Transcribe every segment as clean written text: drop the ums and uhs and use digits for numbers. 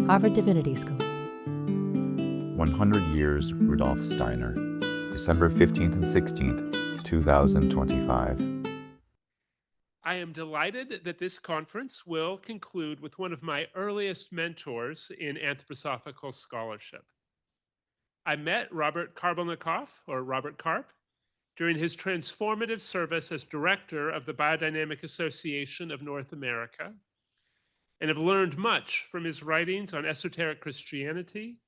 Harvard Divinity School. 100 Years Rudolf Steiner, December 15th and 16th, 2025. I am delighted that this conference will conclude with one of my earliest mentors in anthroposophical scholarship. I met Robert Karp, during his transformative service as director of the Biodynamic Association of North America, and have learned much from his writings on esoteric Christianity,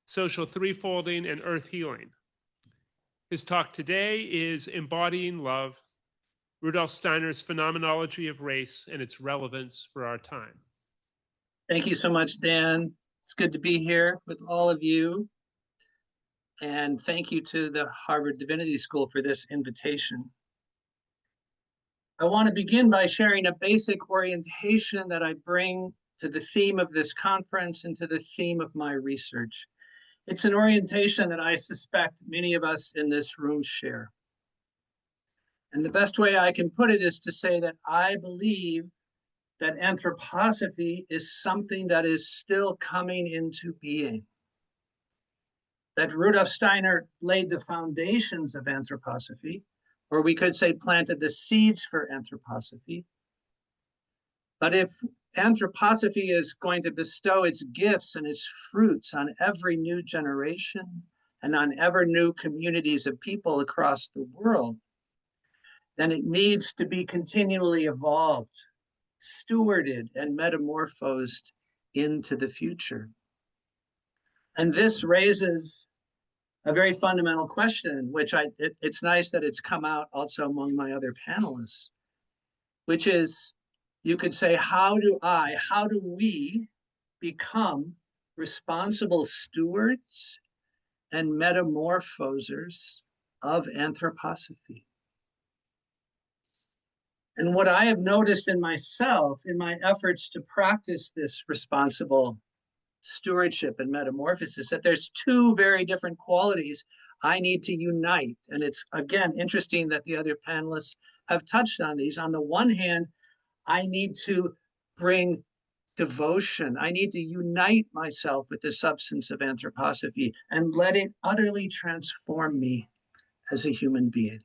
social threefolding, and earth healing. His talk today is Embodying Love, Rudolf Steiner's Phenomenology of Race and its Relevance for Our Time. Thank you so much, Dan. It's good to be here with all of you. And thank you to the Harvard Divinity School for this invitation. I want to begin by sharing a basic orientation that I bring to the theme of this conference and to the theme of my research. It's an orientation that I suspect many of us in this room share. And the best way I can put it is to say that I believe that anthroposophy is something that is still coming into being. That Rudolf Steiner laid the foundations of anthroposophy, or we could say planted the seeds for anthroposophy. But if anthroposophy is going to bestow its gifts and its fruits on every new generation and on ever new communities of people across the world, then it needs to be continually evolved, stewarded, and metamorphosed into the future. And this raises a very fundamental question, which it's nice that it's come out also among my other panelists, which is, you could say, how do we become responsible stewards and metamorphosers of anthroposophy? And what I have noticed in myself, in my efforts to practice this responsible stewardship and metamorphosis, that there's two very different qualities I need to unite. And it's, again, interesting that the other panelists have touched on these. On the one hand, I need to bring devotion. I need to unite myself with the substance of anthroposophy and let it utterly transform me as a human being.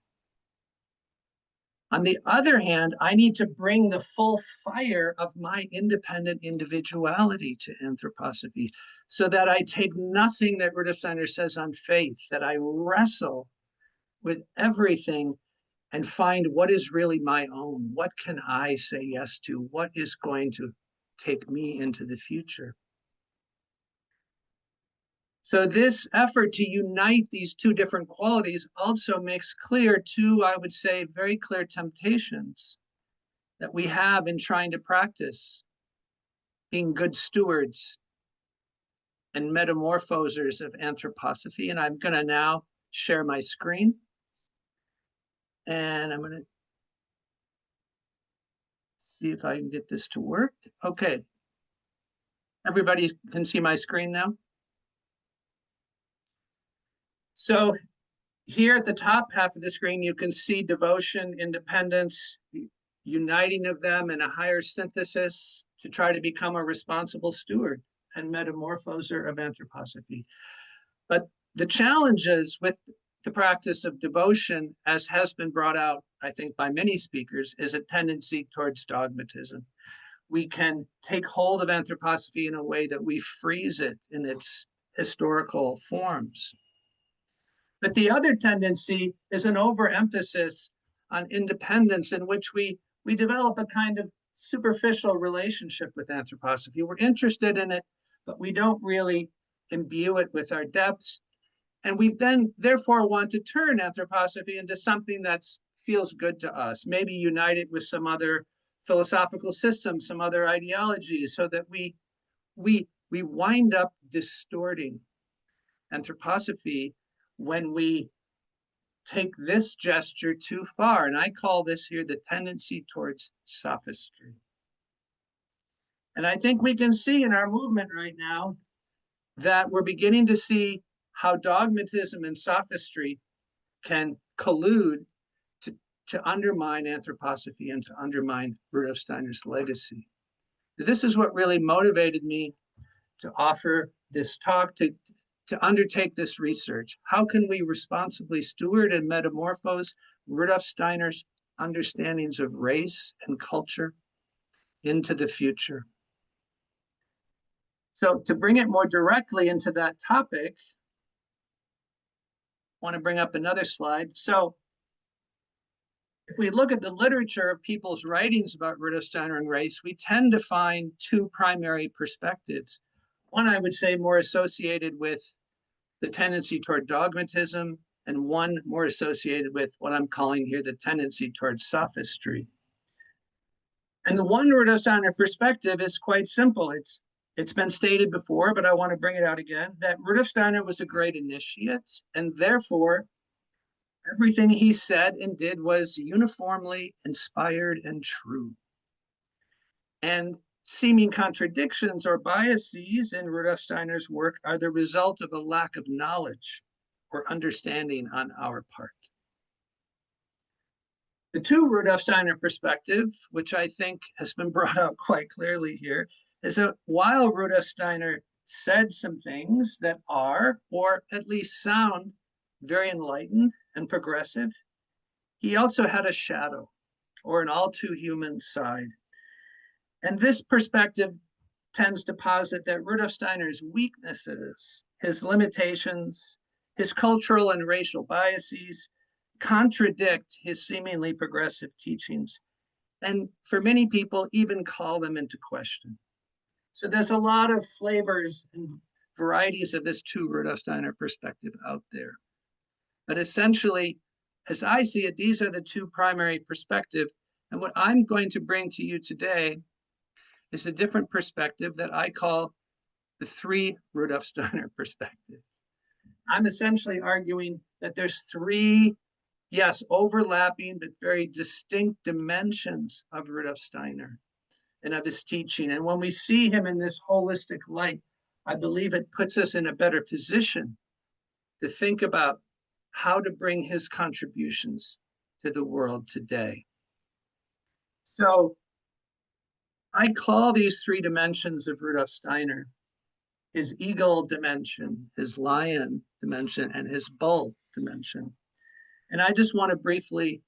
On the other hand, I need to bring the full fire of my independent individuality to anthroposophy so that I take nothing that Rudolf Steiner says on faith, that I wrestle with everything and find what is really my own. What can I say yes to? What is going to take me into the future? So this effort to unite these two different qualities also makes clear two, I would say, very clear temptations that we have in trying to practice being good stewards and metamorphosers of anthroposophy. And I'm going to now share my screen. And I'm going to see if I can get this to work. Okay. Everybody can see my screen now? So here at the top half of the screen, you can see devotion, independence, uniting of them in a higher synthesis to try to become a responsible steward and metamorphoser of anthroposophy. But the challenges with the practice of devotion, as has been brought out, I think, by many speakers, is a tendency towards dogmatism. We can take hold of anthroposophy in a way that we freeze it in its historical forms. But the other tendency is an overemphasis on independence, in which we develop a kind of superficial relationship with anthroposophy. We're interested in it, but we don't really imbue it with our depths. And we then therefore want to turn anthroposophy into something that feels good to us, maybe unite it with some other philosophical system, some other ideology, so that we wind up distorting anthroposophy when we take this gesture too far. And I call this here the tendency towards sophistry. And I think we can see in our movement right now that we're beginning to see how dogmatism and sophistry can collude to undermine anthroposophy and to undermine Rudolf Steiner's legacy. This is what really motivated me to offer this talk, to undertake this research. How can we responsibly steward and metamorphose Rudolf Steiner's understandings of race and culture into the future? So to bring it more directly into that topic, I want to bring up another slide. So if we look at the literature of people's writings about Rudolf Steiner and race, we tend to find two primary perspectives. One, I would say, more associated with the tendency toward dogmatism, and one more associated with what I'm calling here the tendency toward sophistry. And the one Rudolf Steiner perspective is quite simple. It's been stated before, but I want to bring it out again, that Rudolf Steiner was a great initiate, and therefore everything he said and did was uniformly inspired and true. And seeming contradictions or biases in Rudolf Steiner's work are the result of a lack of knowledge or understanding on our part. The two Rudolf Steiner perspective, which I think has been brought out quite clearly here, is that while Rudolf Steiner said some things that are, or at least sound, very enlightened and progressive, he also had a shadow or an all too human side. And this perspective tends to posit that Rudolf Steiner's weaknesses, his limitations, his cultural and racial biases contradict his seemingly progressive teachings, and for many people, even call them into question. So there's a lot of flavors and varieties of this two Rudolf Steiner perspective out there. But essentially, as I see it, these are the two primary perspectives. And what I'm going to bring to you today is a different perspective that I call the three Rudolf Steiner perspectives. I'm essentially arguing that there's three, yes, overlapping, but very distinct dimensions of Rudolf Steiner and of his teaching. And when we see him in this holistic light, I believe it puts us in a better position to think about how to bring his contributions to the world today. So I call these three dimensions of Rudolf Steiner his eagle dimension, his lion dimension, and his bull dimension. And I just want to briefly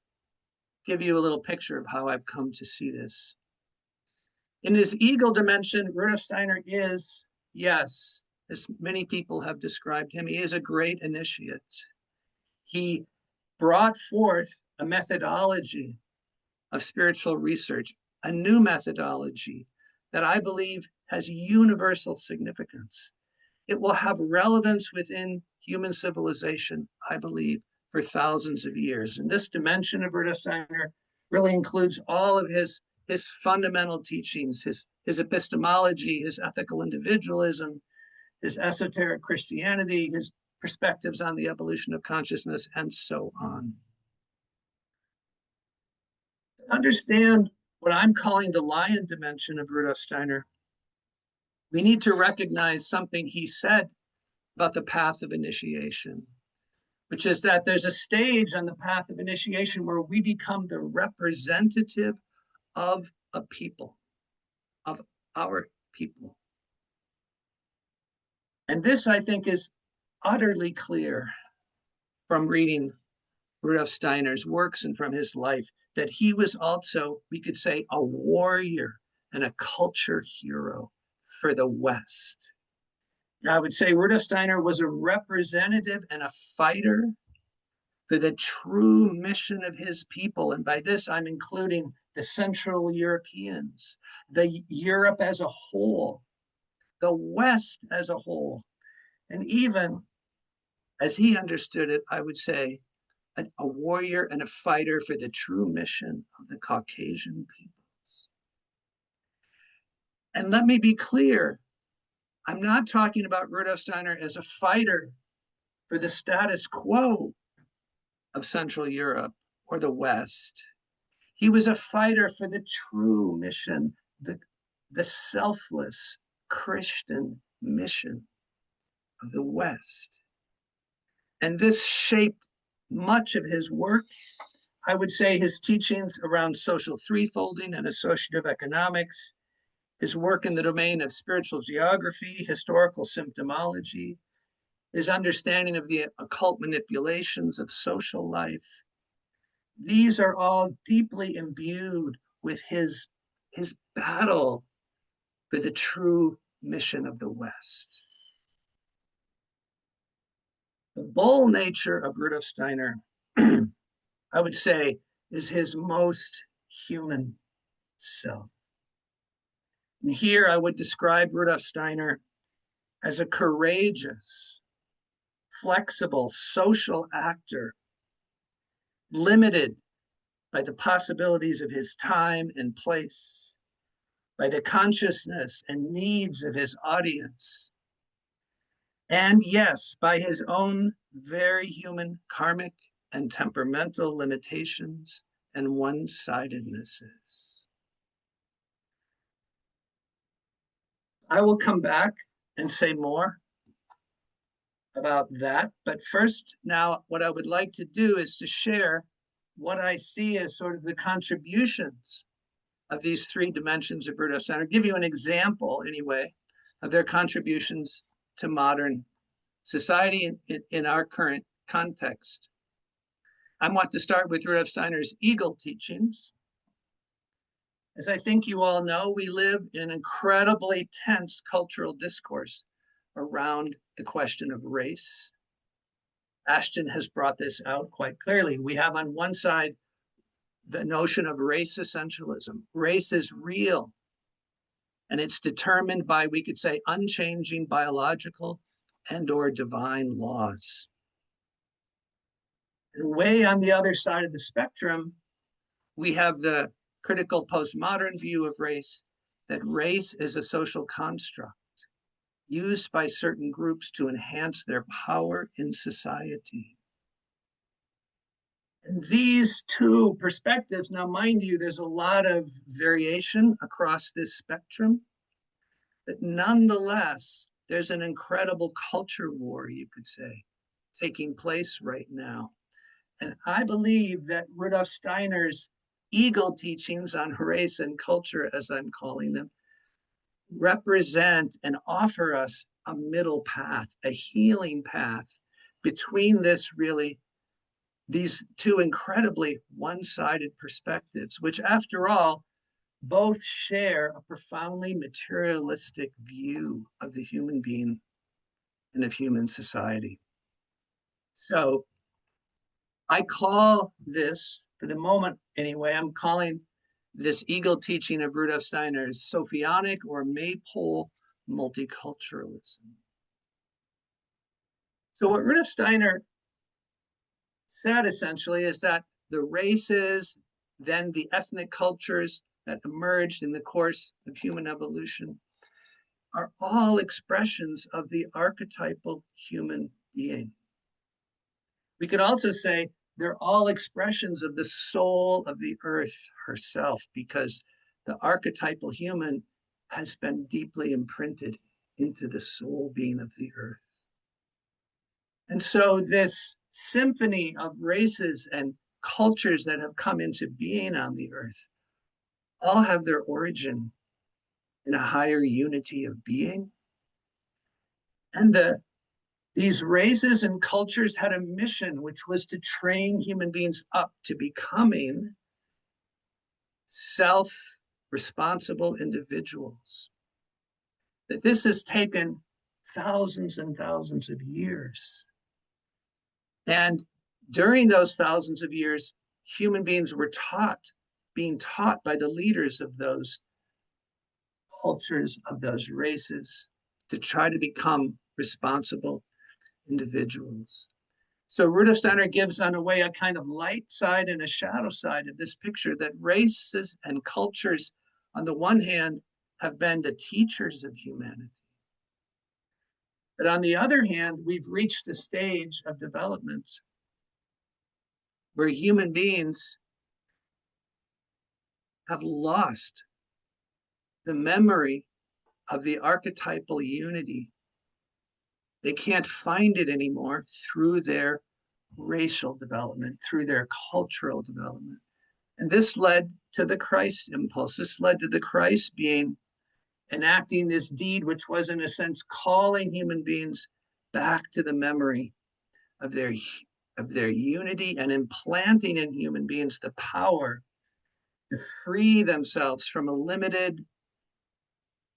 give you a little picture of how I've come to see this. In his eagle dimension, Rudolf Steiner is, yes, as many people have described him, he is a great initiate. He brought forth a methodology of spiritual research, a new methodology that I believe has universal significance. It will have relevance within human civilization, I believe, for thousands of years. And this dimension of Rudolf Steiner really includes all of his fundamental teachings, his epistemology, his ethical individualism, his esoteric Christianity, his perspectives on the evolution of consciousness, and so on. To understand what I'm calling the lion dimension of Rudolf Steiner, we need to recognize something he said about the path of initiation, which is that there's a stage on the path of initiation where we become the representative of a people, of our people. And this, I think, is utterly clear from reading Rudolf Steiner's works and from his life, that he was also, we could say, a warrior and a culture hero for the West. Now, I would say Rudolf Steiner was a representative and a fighter for the true mission of his people. And by this, I'm including the Central Europeans, the Europe as a whole, the West as a whole, and even, as he understood it, I would say, a warrior and a fighter for the true mission of the Caucasian peoples. And let me be clear, I'm not talking about Rudolf Steiner as a fighter for the status quo of Central Europe or the West. He was a fighter for the true mission, the selfless Christian mission of the West. And this shaped much of his work. I would say his teachings around social threefolding and associative economics, his work in the domain of spiritual geography, historical symptomology, his understanding of the occult manipulations of social life. These are all deeply imbued with his battle for the true mission of the West. The bold nature of Rudolf Steiner, I would say, is his most human self. And here I would describe Rudolf Steiner as a courageous, flexible social actor, limited by the possibilities of his time and place, by the consciousness and needs of his audience, and yes, by his own very human karmic and temperamental limitations and one-sidednesses. I will come back and say more about that, but first, now what I would like to do is to share what I see as sort of the contributions of these three dimensions of Rudolf Steiner, give you an example anyway of their contributions to modern society in our current context. I want to start with Rudolf Steiner's Eagle teachings. As I think you all know, we live in an incredibly tense cultural discourse around the question of race. Ashton has brought this out quite clearly. We have on one side the notion of race essentialism. Race is real, and it's determined by, we could say, unchanging biological and or divine laws. And way on the other side of the spectrum, we have the critical postmodern view of race, that race is a social construct used by certain groups to enhance their power in society. And these two perspectives, now mind you, there's a lot of variation across this spectrum, but nonetheless, there's an incredible culture war, you could say, taking place right now. And I believe that Rudolf Steiner's Eagle teachings on race and culture, as I'm calling them, represent and offer us a middle path, a healing path between these two incredibly one-sided perspectives, which after all, both share a profoundly materialistic view of the human being and of human society. So I call this, for the moment anyway, I'm calling this Eagle teaching of Rudolf Steiner Sophionic or Maypole multiculturalism. So what Rudolf Steiner said essentially is that the races, then the ethnic cultures that emerged in the course of human evolution are all expressions of the archetypal human being. We could also say they're all expressions of the soul of the earth herself, because the archetypal human has been deeply imprinted into the soul being of the earth. And so this symphony of races and cultures that have come into being on the earth all have their origin in a higher unity of being. And these races and cultures had a mission, which was to train human beings up to becoming self-responsible individuals. That this has taken thousands and thousands of years. And during those thousands of years, human beings were being taught by the leaders of those cultures, of those races, to try to become responsible individuals. So Rudolf Steiner gives on a way a kind of light side and a shadow side of this picture, that races and cultures, on the one hand, have been the teachers of humanity. But on the other hand, we've reached a stage of development where human beings have lost the memory of the archetypal unity. They can't find it anymore through their racial development, through their cultural development. And this led to the Christ impulse. This led to the Christ being enacting this deed, which was in a sense calling human beings back to the memory of their unity and implanting in human beings the power to free themselves from a limited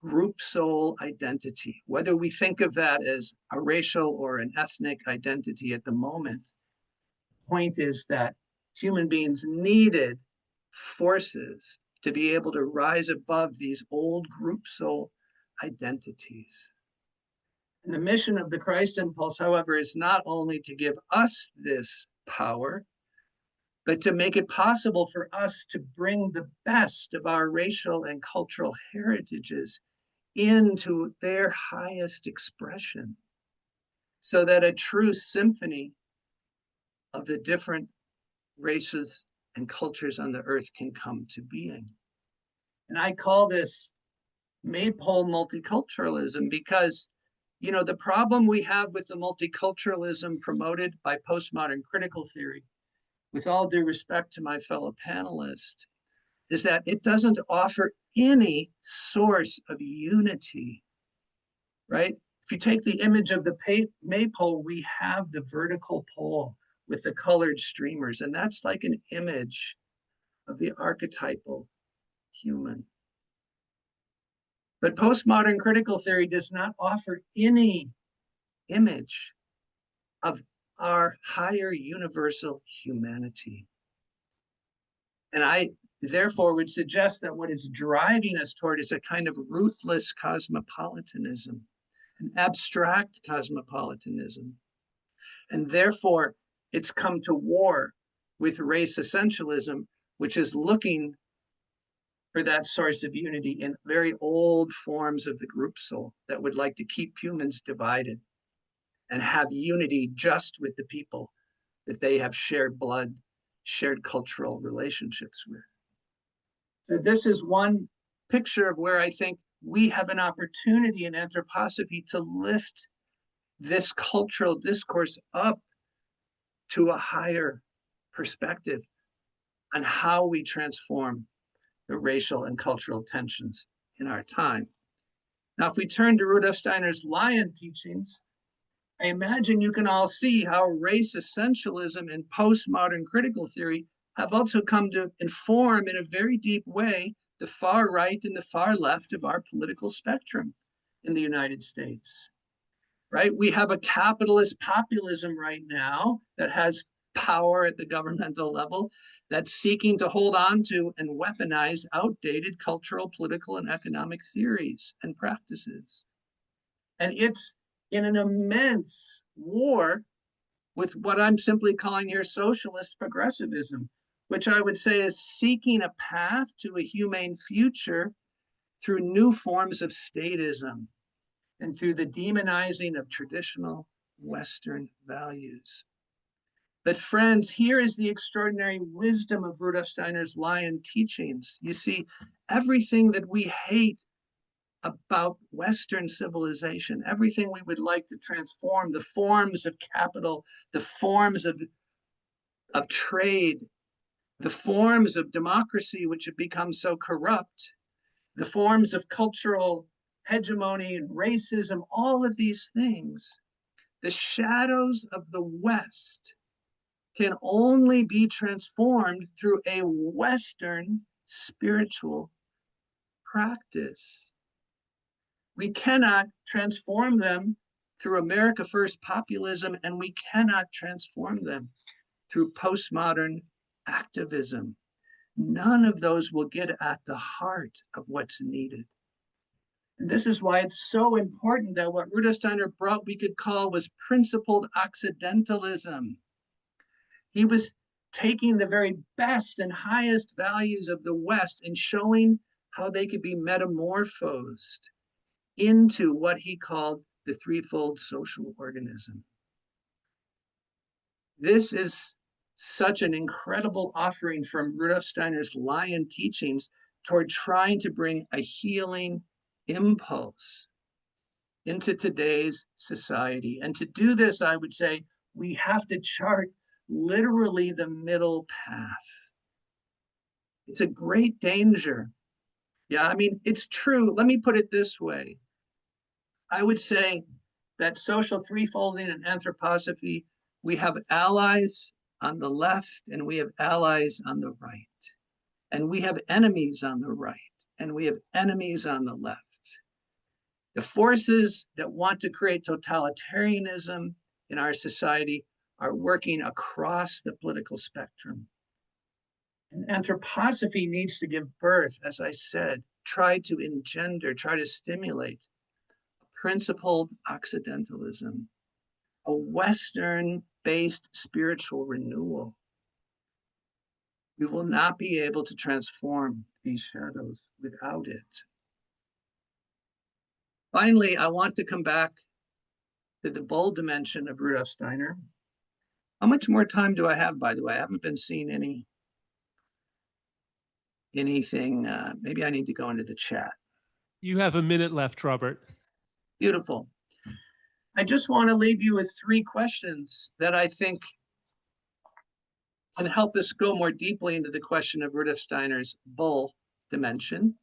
group soul identity, whether we think of that as a racial or an ethnic identity at the moment. The point is that human beings needed forces to be able to rise above these old group soul identities. And the mission of the Christ Impulse, however, is not only to give us this power, but to make it possible for us to bring the best of our racial and cultural heritages into their highest expression, so that a true symphony of the different races and cultures on the earth can come to being. And I call this maypole multiculturalism because, you know, the problem we have with the multiculturalism promoted by postmodern critical theory, with all due respect to my fellow panelists, is that it doesn't offer any source of unity, right? If you take the image of the maypole, we have the vertical pole with the colored streamers, and that's like an image of the archetypal human. But postmodern critical theory does not offer any image of our higher universal humanity. And I therefore would suggest that what it's driving us toward is a kind of ruthless cosmopolitanism, an abstract cosmopolitanism. And therefore, it's come to war with race essentialism, which is looking for that source of unity in very old forms of the group soul that would like to keep humans divided and have unity just with the people that they have shared blood, shared cultural relationships with. So this is one picture of where I think we have an opportunity in anthroposophy to lift this cultural discourse up to a higher perspective on how we transform the racial and cultural tensions in our time. Now, if we turn to Rudolf Steiner's Lion teachings, I imagine you can all see how race essentialism and postmodern critical theory have also come to inform in a very deep way the far right and the far left of our political spectrum in the United States, right? We have a capitalist populism right now that has power at the governmental level that's seeking to hold on to and weaponize outdated cultural, political, and economic theories and practices. And it's in an immense war with what I'm simply calling here socialist progressivism, which I would say is seeking a path to a humane future through new forms of statism and through the demonizing of traditional Western values. But friends, here is the extraordinary wisdom of Rudolf Steiner's Lion teachings. You see, everything that we hate about Western civilization, everything we would like to transform, the forms of capital, the forms of trade, the forms of democracy, which have become so corrupt, the forms of cultural hegemony and racism, all of these things, the shadows of the West can only be transformed through a Western spiritual practice. We cannot transform them through America First populism, and we cannot transform them through postmodern activism. None of those will get at the heart of what's needed. And this is why it's so important that what Rudolf Steiner brought we could call was principled Occidentalism. He was taking the very best and highest values of the West and showing how they could be metamorphosed into what he called the threefold social organism. This is such an incredible offering from Rudolf Steiner's Lion teachings toward trying to bring a healing impulse into today's society. And to do this, I would say, we have to chart literally the middle path. It's a great danger Yeah, I mean, it's true. Let me put it this way. I would say that social threefolding and anthroposophy, we have allies on the left and we have allies on the right. And we have enemies on the right and we have enemies on the left. The forces that want to create totalitarianism in our society are working across the political spectrum. And anthroposophy needs to give birth, as I said, try to engender, try to stimulate principled Occidentalism, a Western-based spiritual renewal. We will not be able to transform these shadows without it. Finally, I want to come back to the bold dimension of Rudolf Steiner. How much more time do I have, by the way? I haven't been seeing anything. Maybe I need to go into the chat. You have a minute left, Robert. Beautiful. I just want to leave you with 3 questions that I think can help us go more deeply into the question of Rudolf Steiner's bull dimension.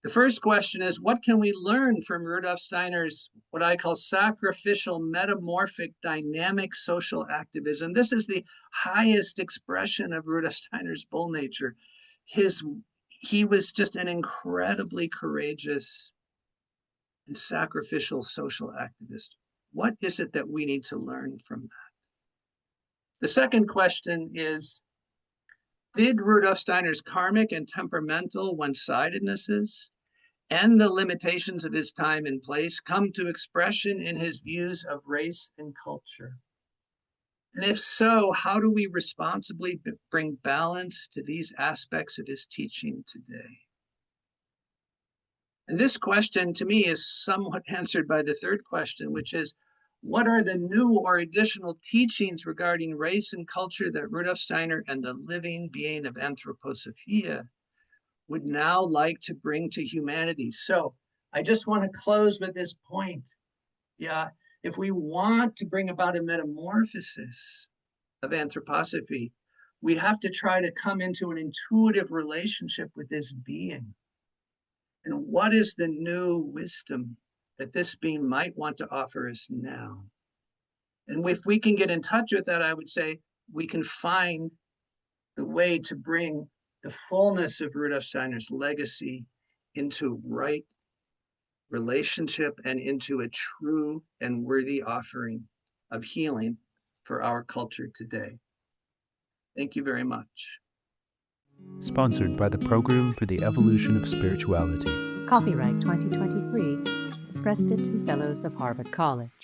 The first question is, what can we learn from Rudolf Steiner's, what I call sacrificial, metamorphic, dynamic social activism? This is the highest expression of Rudolf Steiner's bull nature. He was just an incredibly courageous and sacrificial social activist. What is it that we need to learn from that? The second question is, did Rudolf Steiner's karmic and temperamental one-sidednesses and the limitations of his time and place come to expression in his views of race and culture? And if so, how do we responsibly bring balance to these aspects of his teaching today? And this question, to me, is somewhat answered by the third question, which is, what are the new or additional teachings regarding race and culture that Rudolf Steiner and the living being of anthroposophia would now like to bring to humanity? So I just want to close with this point. Yeah, if we want to bring about a metamorphosis of anthroposophy, we have to try to come into an intuitive relationship with this being. And what is the new wisdom that this being might want to offer us now? And if we can get in touch with that, I would say we can find the way to bring the fullness of Rudolf Steiner's legacy into right relationship and into a true and worthy offering of healing for our culture today. Thank you very much. Sponsored by the Program for the Evolution of Spirituality. Copyright 2023, the President and Fellows of Harvard College.